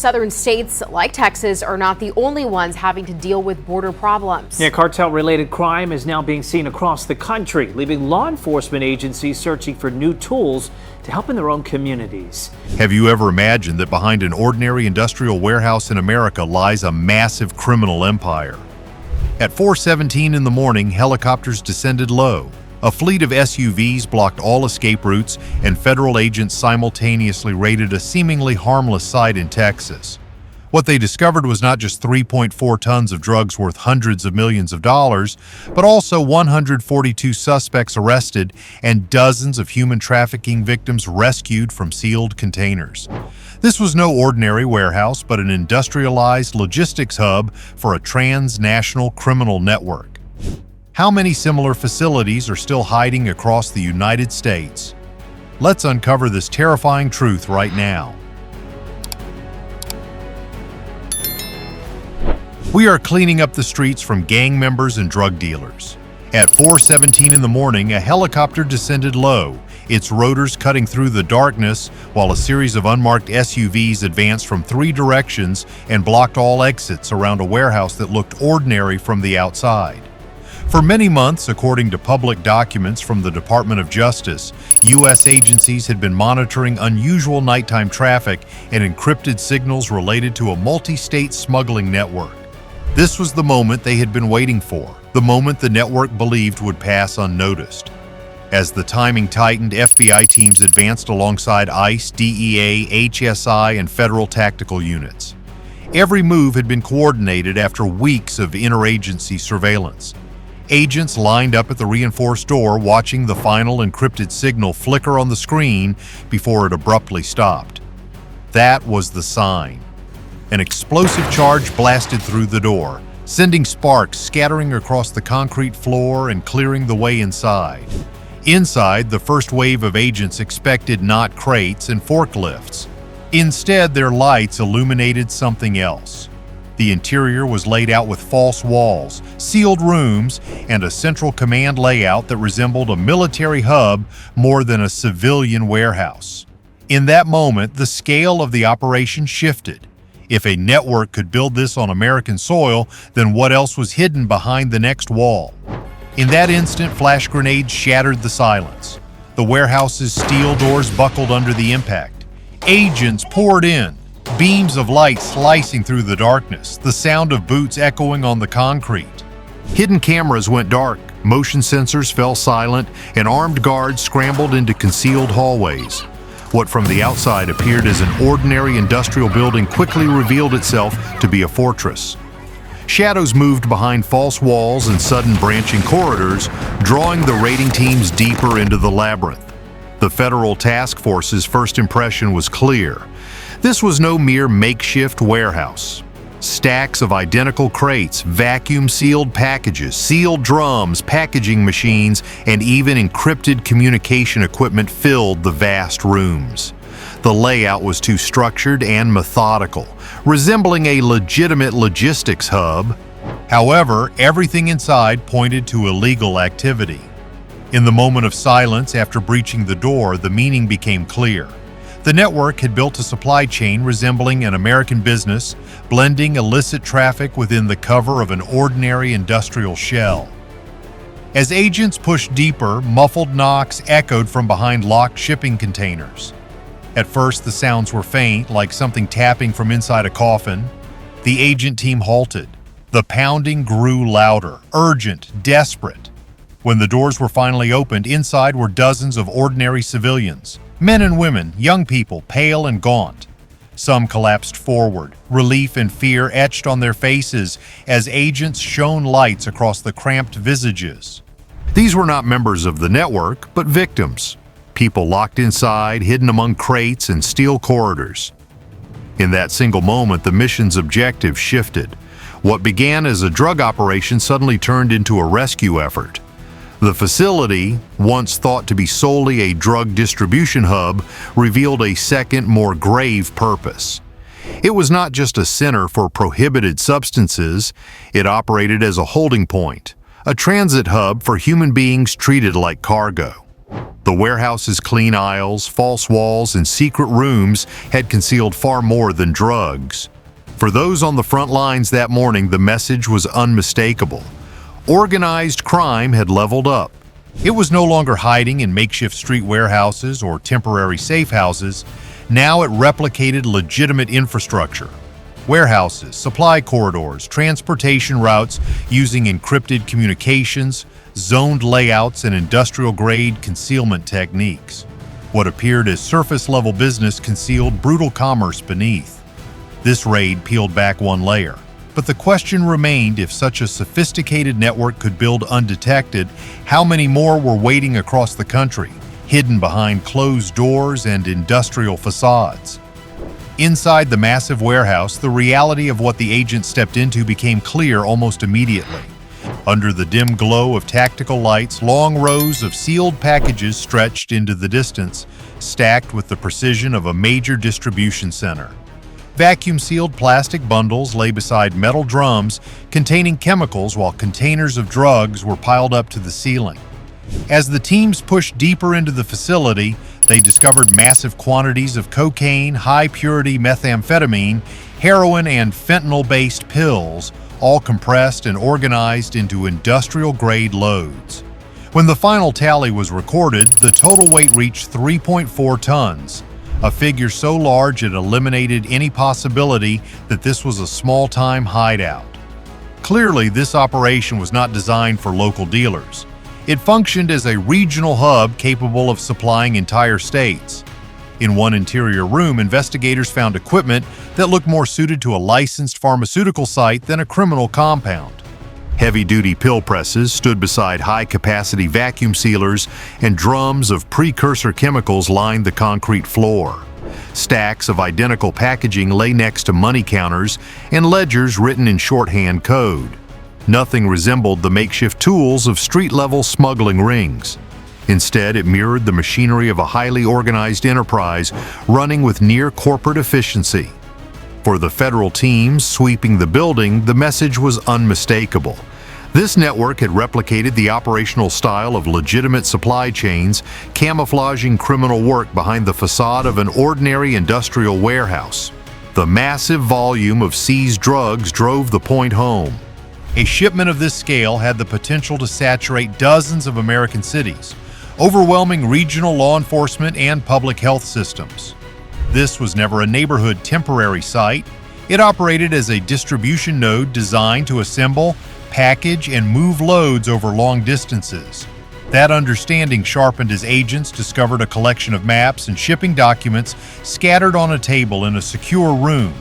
southern states like Texas are not the only ones having to deal with border problems. Yeah, cartel-related crime is now being seen across the country, leaving law enforcement agencies searching for new tools to help in their own communities. Have you ever imagined that behind an ordinary industrial warehouse in America lies a massive criminal empire? At 4:17 in the morning, helicopters descended low. A fleet of SUVs blocked all escape routes, and federal agents simultaneously raided a seemingly harmless site in Texas. What they discovered was not just 3.4 tons of drugs worth hundreds of millions of dollars, but also 142 suspects arrested and dozens of human trafficking victims rescued from sealed containers. This was no ordinary warehouse, but an industrialized logistics hub for a transnational criminal network. How many similar facilities are still hiding across the United States? Let's uncover this terrifying truth right now. We are cleaning up the streets from gang members and drug dealers. At 4:17 in the morning, a helicopter descended low, its rotors cutting through the darkness while a series of unmarked SUVs advanced from 3 directions and blocked all exits around a warehouse that looked ordinary from the outside. For many months, according to public documents from the Department of Justice, U.S. agencies had been monitoring unusual nighttime traffic and encrypted signals related to a multi-state smuggling network. This was the moment they had been waiting for, the moment the network believed would pass unnoticed. As the timing tightened, FBI teams advanced alongside ICE, DEA, HSI, and federal tactical units. Every move had been coordinated after weeks of interagency surveillance. Agents lined up at the reinforced door, watching the final encrypted signal flicker on the screen before it abruptly stopped. That was the sign. An explosive charge blasted through the door, sending sparks scattering across the concrete floor and clearing the way inside. Inside, the first wave of agents expected not crates and forklifts. Instead, their lights illuminated something else. The interior was laid out with false walls, sealed rooms, and a central command layout that resembled a military hub more than a civilian warehouse. In that moment, the scale of the operation shifted. If a network could build this on American soil, then what else was hidden behind the next wall? In that instant, flash grenades shattered the silence. The warehouse's steel doors buckled under the impact. Agents poured in, beams of light slicing through the darkness, the sound of boots echoing on the concrete. Hidden cameras went dark, motion sensors fell silent, and armed guards scrambled into concealed hallways. What from the outside appeared as an ordinary industrial building quickly revealed itself to be a fortress. Shadows moved behind false walls and sudden branching corridors, drawing the raiding teams deeper into the labyrinth. The federal task force's first impression was clear. This was no mere makeshift warehouse. Stacks of identical crates, vacuum-sealed packages, sealed drums, packaging machines, and even encrypted communication equipment filled the vast rooms. The layout was too structured and methodical, resembling a legitimate logistics hub. However, everything inside pointed to illegal activity. In the moment of silence after breaching the door, the meaning became clear. The network had built a supply chain resembling an American business, blending illicit traffic within the cover of an ordinary industrial shell. As agents pushed deeper, muffled knocks echoed from behind locked shipping containers. At first, the sounds were faint, like something tapping from inside a coffin. The agent team halted. The pounding grew louder, urgent, desperate. When the doors were finally opened, inside were dozens of ordinary civilians. Men and women, young people, pale and gaunt. Some collapsed forward, relief and fear etched on their faces as agents shone lights across the cramped visages. These were not members of the network, but victims. People locked inside, hidden among crates and steel corridors. In that single moment, the mission's objective shifted. What began as a drug operation suddenly turned into a rescue effort. The facility, once thought to be solely a drug distribution hub, revealed a second, more grave purpose. It was not just a center for prohibited substances, it operated as a holding point, a transit hub for human beings treated like cargo. The warehouse's clean aisles, false walls, and secret rooms had concealed far more than drugs. For those on the front lines that morning, the message was unmistakable. Organized crime had leveled up. It was no longer hiding in makeshift street warehouses or temporary safe houses. Now it replicated legitimate infrastructure. Warehouses, supply corridors, transportation routes using encrypted communications, zoned layouts, and industrial-grade concealment techniques. What appeared as surface-level business concealed brutal commerce beneath. This raid peeled back one layer. But the question remained, if such a sophisticated network could build undetected, how many more were waiting across the country, hidden behind closed doors and industrial facades? Inside the massive warehouse, the reality of what the agent stepped into became clear almost immediately. Under the dim glow of tactical lights, long rows of sealed packages stretched into the distance, stacked with the precision of a major distribution center. Vacuum-sealed plastic bundles lay beside metal drums containing chemicals, while containers of drugs were piled up to the ceiling. As the teams pushed deeper into the facility, they discovered massive quantities of cocaine, high-purity methamphetamine, heroin, and fentanyl-based pills, all compressed and organized into industrial-grade loads. When the final tally was recorded, the total weight reached 3.4 tons, a figure so large it eliminated any possibility that this was a small-time hideout. Clearly, this operation was not designed for local dealers. It functioned as a regional hub capable of supplying entire states. In one interior room, investigators found equipment that looked more suited to a licensed pharmaceutical site than a criminal compound. Heavy-duty pill presses stood beside high-capacity vacuum sealers, and drums of precursor chemicals lined the concrete floor. Stacks of identical packaging lay next to money counters and ledgers written in shorthand code. Nothing resembled the makeshift tools of street-level smuggling rings. Instead, it mirrored the machinery of a highly organized enterprise running with near-corporate efficiency. For the federal teams sweeping the building, the message was unmistakable. This network had replicated the operational style of legitimate supply chains, camouflaging criminal work behind the facade of an ordinary industrial warehouse. The massive volume of seized drugs drove the point home. A shipment of this scale had the potential to saturate dozens of American cities, overwhelming regional law enforcement and public health systems. This was never a neighborhood temporary site. It operated as a distribution node designed to assemble, package, and move loads over long distances. That understanding sharpened as agents discovered a collection of maps and shipping documents scattered on a table in a secure room.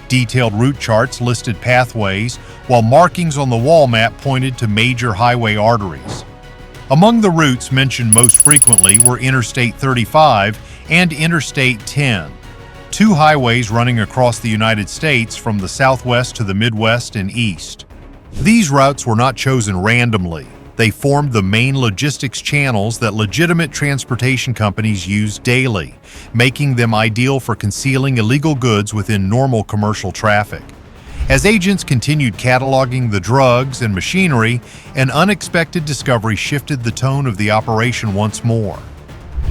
Detailed route charts listed pathways, while markings on the wall map pointed to major highway arteries. Among the routes mentioned most frequently were Interstate 35 and Interstate 10, two highways running across the United States from the southwest to the Midwest and east. These routes were not chosen randomly. They formed the main logistics channels that legitimate transportation companies use daily, making them ideal for concealing illegal goods within normal commercial traffic. As agents continued cataloging the drugs and machinery, an unexpected discovery shifted the tone of the operation once more.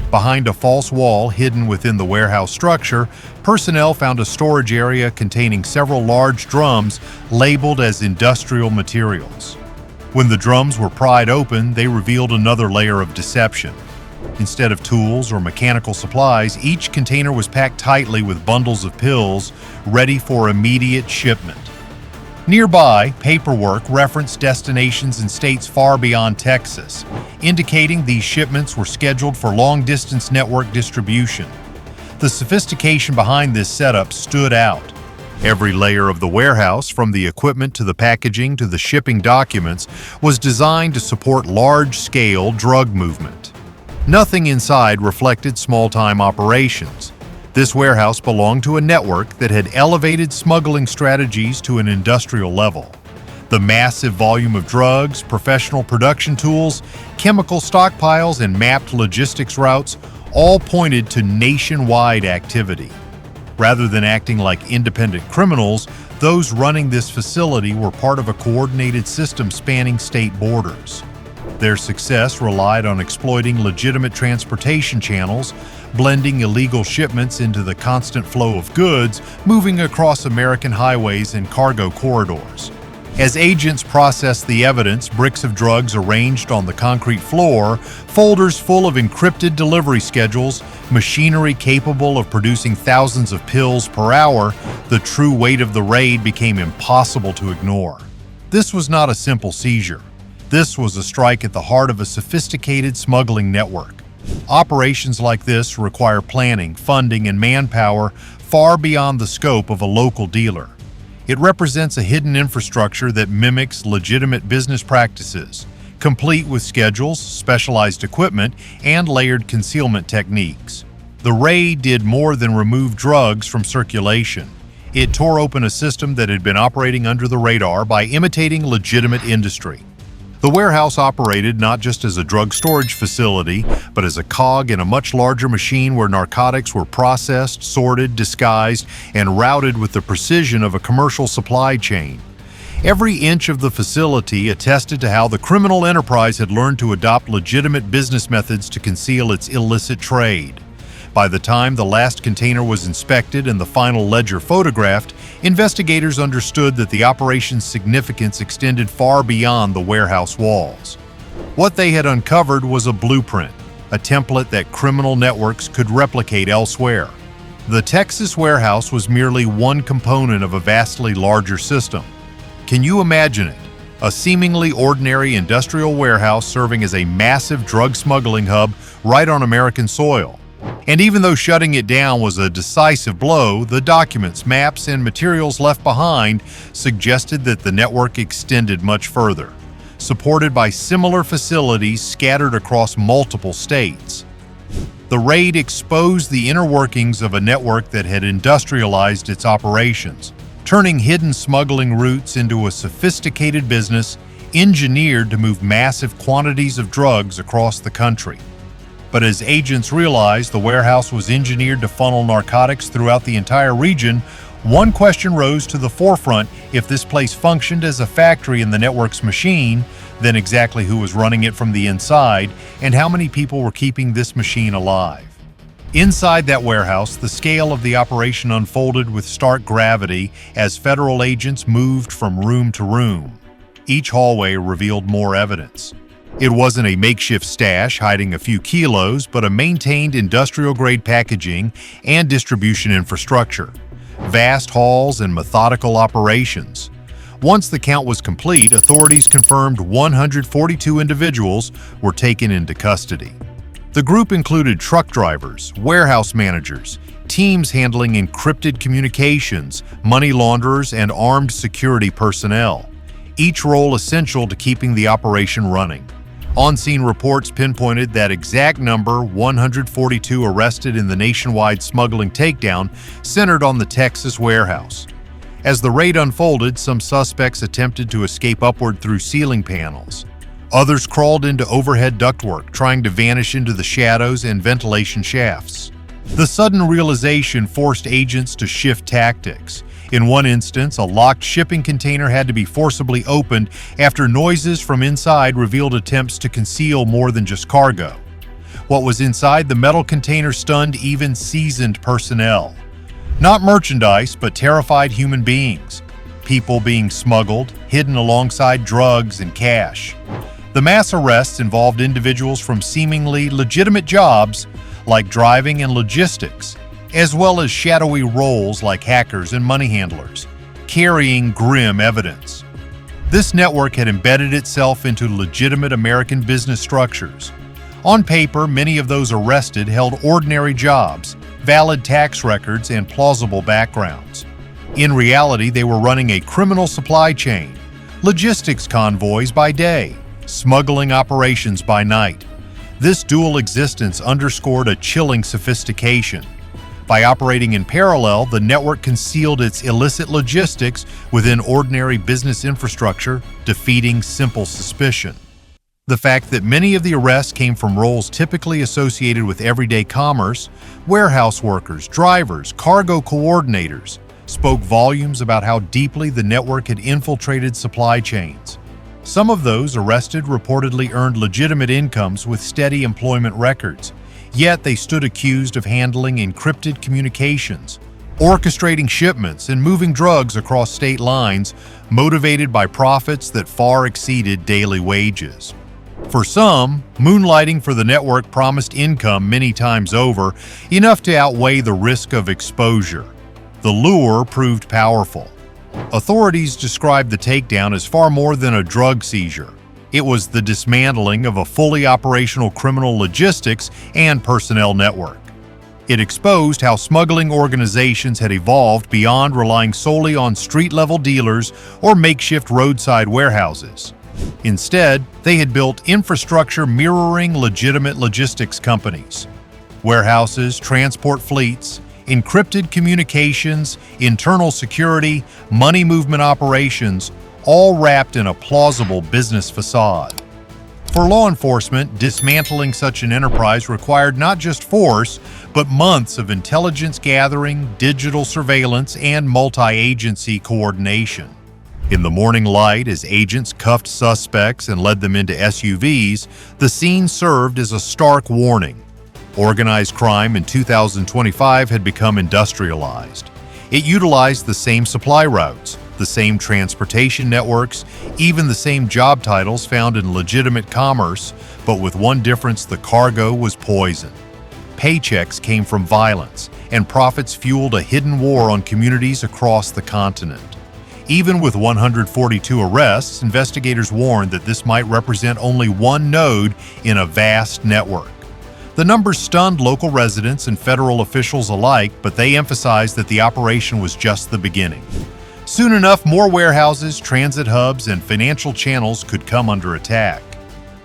Behind a false wall hidden within the warehouse structure, personnel found a storage area containing several large drums labeled as industrial materials. When the drums were pried open, they revealed another layer of deception. Instead of tools or mechanical supplies, each container was packed tightly with bundles of pills ready for immediate shipment. Nearby, paperwork referenced destinations in states far beyond Texas, indicating these shipments were scheduled for long-distance network distribution. The sophistication behind this setup stood out. Every layer of the warehouse, from the equipment to the packaging to the shipping documents, was designed to support large-scale drug movement. Nothing inside reflected small-time operations. This warehouse belonged to a network that had elevated smuggling strategies to an industrial level. The massive volume of drugs, professional production tools, chemical stockpiles, and mapped logistics routes all pointed to nationwide activity. Rather than acting like independent criminals, those running this facility were part of a coordinated system spanning state borders. Their success relied on exploiting legitimate transportation channels, blending illegal shipments into the constant flow of goods moving across American highways and cargo corridors. As agents processed the evidence, bricks of drugs arranged on the concrete floor, folders full of encrypted delivery schedules, machinery capable of producing thousands of pills per hour, the true weight of the raid became impossible to ignore. This was not a simple seizure. This was a strike at the heart of a sophisticated smuggling network. Operations like this require planning, funding, and manpower far beyond the scope of a local dealer. It represents a hidden infrastructure that mimics legitimate business practices, complete with schedules, specialized equipment, and layered concealment techniques. The raid did more than remove drugs from circulation. It tore open a system that had been operating under the radar by imitating legitimate industry. The warehouse operated not just as a drug storage facility, but as a cog in a much larger machine where narcotics were processed, sorted, disguised, and routed with the precision of a commercial supply chain. Every inch of the facility attested to how the criminal enterprise had learned to adopt legitimate business methods to conceal its illicit trade. By the time the last container was inspected and the final ledger photographed, investigators understood that the operation's significance extended far beyond the warehouse walls. What they had uncovered was a blueprint, a template that criminal networks could replicate elsewhere. The Texas warehouse was merely one component of a vastly larger system. Can you imagine it? A seemingly ordinary industrial warehouse serving as a massive drug smuggling hub right on American soil. And even though shutting it down was a decisive blow, the documents, maps, and materials left behind suggested that the network extended much further, supported by similar facilities scattered across multiple states. The raid exposed the inner workings of a network that had industrialized its operations, turning hidden smuggling routes into a sophisticated business engineered to move massive quantities of drugs across the country. But as agents realized the warehouse was engineered to funnel narcotics throughout the entire region, one question rose to the forefront: if this place functioned as a factory in the network's machine, then exactly who was running it from the inside, and how many people were keeping this machine alive? Inside that warehouse, the scale of the operation unfolded with stark gravity as federal agents moved from room to room. Each hallway revealed more evidence. It wasn't a makeshift stash hiding a few kilos, but a maintained industrial-grade packaging and distribution infrastructure, vast halls and methodical operations. Once the count was complete, authorities confirmed 142 individuals were taken into custody. The group included truck drivers, warehouse managers, teams handling encrypted communications, money launderers, and armed security personnel, each role essential to keeping the operation running. On-scene reports pinpointed that exact number: 142 arrested in the nationwide smuggling takedown centered on the Texas warehouse. As the raid unfolded, some suspects attempted to escape upward through ceiling panels. Others crawled into overhead ductwork, trying to vanish into the shadows and ventilation shafts. The sudden realization forced agents to shift tactics. In one instance, a locked shipping container had to be forcibly opened after noises from inside revealed attempts to conceal more than just cargo. What was inside the metal container stunned even seasoned personnel. Not merchandise, but terrified human beings. People being smuggled, hidden alongside drugs and cash. The mass arrests involved individuals from seemingly legitimate jobs like driving and logistics, as well as shadowy roles like hackers and money handlers, carrying grim evidence. This network had embedded itself into legitimate American business structures. On paper, many of those arrested held ordinary jobs, valid tax records, and plausible backgrounds. In reality, they were running a criminal supply chain, logistics convoys by day, smuggling operations by night. This dual existence underscored a chilling sophistication. By operating in parallel, the network concealed its illicit logistics within ordinary business infrastructure, defeating simple suspicion. The fact that many of the arrests came from roles typically associated with everyday commerce, warehouse workers, drivers, cargo coordinators, spoke volumes about how deeply the network had infiltrated supply chains. Some of those arrested reportedly earned legitimate incomes with steady employment records, yet they stood accused of handling encrypted communications, orchestrating shipments, and moving drugs across state lines, motivated by profits that far exceeded daily wages. For some, moonlighting for the network promised income many times over, enough to outweigh the risk of exposure. The lure proved powerful. Authorities described the takedown as far more than a drug seizure. It was the dismantling of a fully operational criminal logistics and personnel network. It exposed how smuggling organizations had evolved beyond relying solely on street-level dealers or makeshift roadside warehouses. Instead, they had built infrastructure mirroring legitimate logistics companies. Warehouses, transport fleets, encrypted communications, internal security, money movement operations, all wrapped in a plausible business facade. For law enforcement, dismantling such an enterprise required not just force, but months of intelligence gathering, digital surveillance, and multi-agency coordination. In the morning light, as agents cuffed suspects and led them into SUVs, the scene served as a stark warning. Organized crime in 2025 had become industrialized. It utilized the same supply routes, the same transportation networks, even the same job titles found in legitimate commerce, but with one difference: the cargo was poison. Paychecks came from violence, and profits fueled a hidden war on communities across the continent. Even with 142 arrests, investigators warned that this might represent only one node in a vast network. The numbers stunned local residents and federal officials alike, but they emphasized that the operation was just the beginning. Soon enough, more warehouses, transit hubs, and financial channels could come under attack.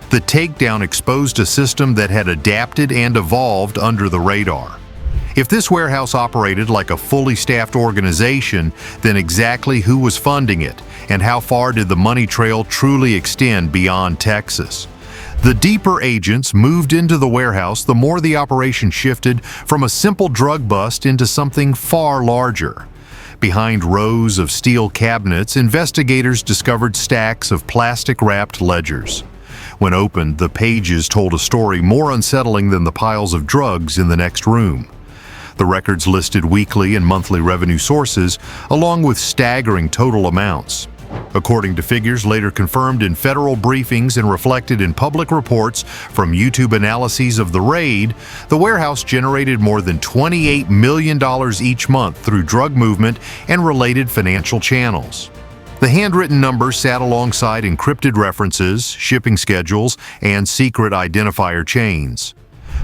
The takedown exposed a system that had adapted and evolved under the radar. If this warehouse operated like a fully staffed organization, then exactly who was funding it, and how far did the money trail truly extend beyond Texas? The deeper agents moved into the warehouse, the more the operation shifted from a simple drug bust into something far larger. Behind rows of steel cabinets, investigators discovered stacks of plastic-wrapped ledgers. When opened, the pages told a story more unsettling than the piles of drugs in the next room. The records listed weekly and monthly revenue sources, along with staggering total amounts. According to figures later confirmed in federal briefings and reflected in public reports from YouTube analyses of the raid, the warehouse generated more than $28 million each month through drug movement and related financial channels. The handwritten numbers sat alongside encrypted references, shipping schedules, and secret identifier chains.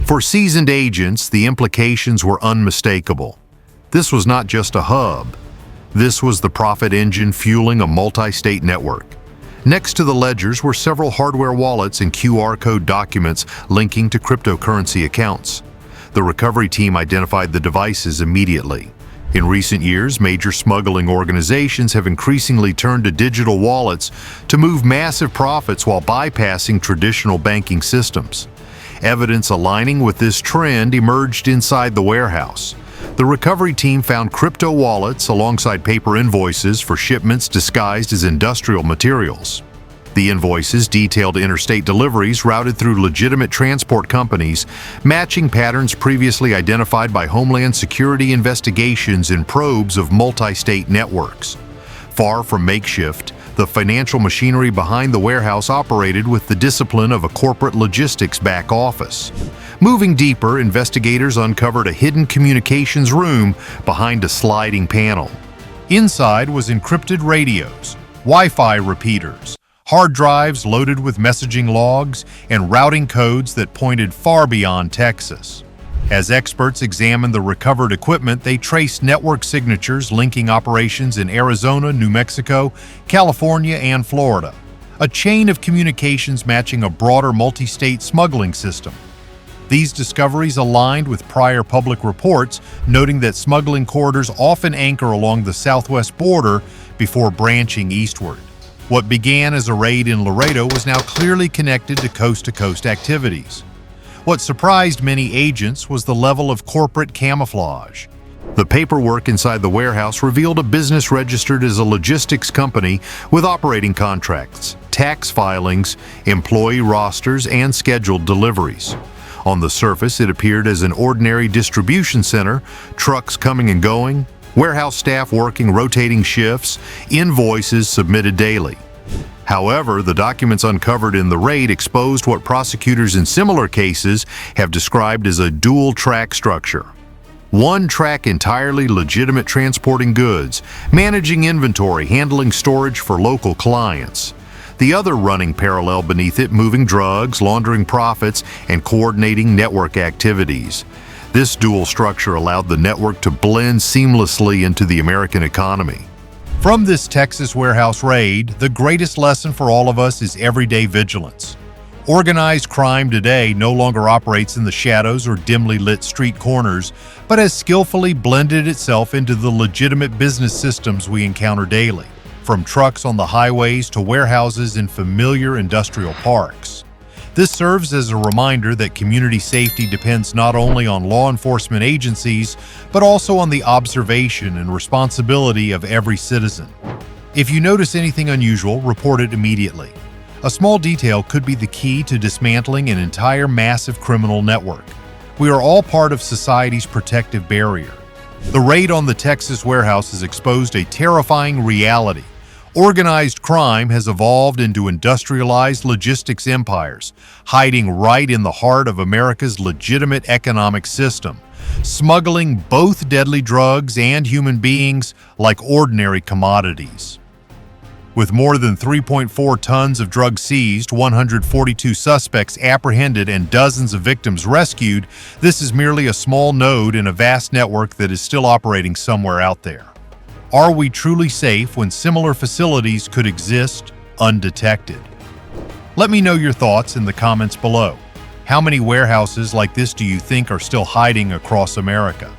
For seasoned agents, the implications were unmistakable. This was not just a hub. This was the profit engine fueling a multi-state network. Next to the ledgers were several hardware wallets and QR code documents linking to cryptocurrency accounts. The recovery team identified the devices immediately. In recent years, major smuggling organizations have increasingly turned to digital wallets to move massive profits while bypassing traditional banking systems. Evidence aligning with this trend emerged inside the warehouse. The recovery team found crypto wallets alongside paper invoices for shipments disguised as industrial materials. The invoices detailed interstate deliveries routed through legitimate transport companies, matching patterns previously identified by Homeland Security investigations and probes of multi-state networks. Far from makeshift, the financial machinery behind the warehouse operated with the discipline of a corporate logistics back office. Moving deeper, investigators uncovered a hidden communications room behind a sliding panel. Inside was encrypted radios, Wi-Fi repeaters, hard drives loaded with messaging logs, and routing codes that pointed far beyond Texas. As experts examined the recovered equipment, they traced network signatures linking operations in Arizona, New Mexico, California, and Florida, a chain of communications matching a broader multi-state smuggling system. These discoveries aligned with prior public reports, noting that smuggling corridors often anchor along the southwest border before branching eastward. What began as a raid in Laredo was now clearly connected to coast-to-coast activities. What surprised many agents was the level of corporate camouflage. The paperwork inside the warehouse revealed a business registered as a logistics company with operating contracts, tax filings, employee rosters, and scheduled deliveries. On the surface, it appeared as an ordinary distribution center, trucks coming and going, warehouse staff working rotating shifts, invoices submitted daily. However, the documents uncovered in the raid exposed what prosecutors in similar cases have described as a dual-track structure. One track entirely legitimate transporting goods, managing inventory, handling storage for local clients. The other running parallel beneath it, moving drugs, laundering profits, and coordinating network activities. This dual structure allowed the network to blend seamlessly into the American economy. From this Texas warehouse raid, the greatest lesson for all of us is everyday vigilance. Organized crime today no longer operates in the shadows or dimly lit street corners, but has skillfully blended itself into the legitimate business systems we encounter daily, from trucks on the highways to warehouses in familiar industrial parks. This serves as a reminder that community safety depends not only on law enforcement agencies, but also on the observation and responsibility of every citizen. If you notice anything unusual, report it immediately. A small detail could be the key to dismantling an entire massive criminal network. We are all part of society's protective barrier. The raid on the Texas warehouse has exposed a terrifying reality. Organized crime has evolved into industrialized logistics empires, hiding right in the heart of America's legitimate economic system, smuggling both deadly drugs and human beings like ordinary commodities. With more than 3.4 tons of drugs seized, 142 suspects apprehended, and dozens of victims rescued, this is merely a small node in a vast network that is still operating somewhere out there. Are we truly safe when similar facilities could exist undetected? Let me know your thoughts in the comments below. How many warehouses like this do you think are still hiding across America?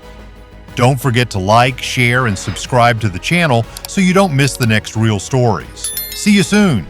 Don't forget to like, share, and subscribe to the channel so you don't miss the next real stories. See you soon!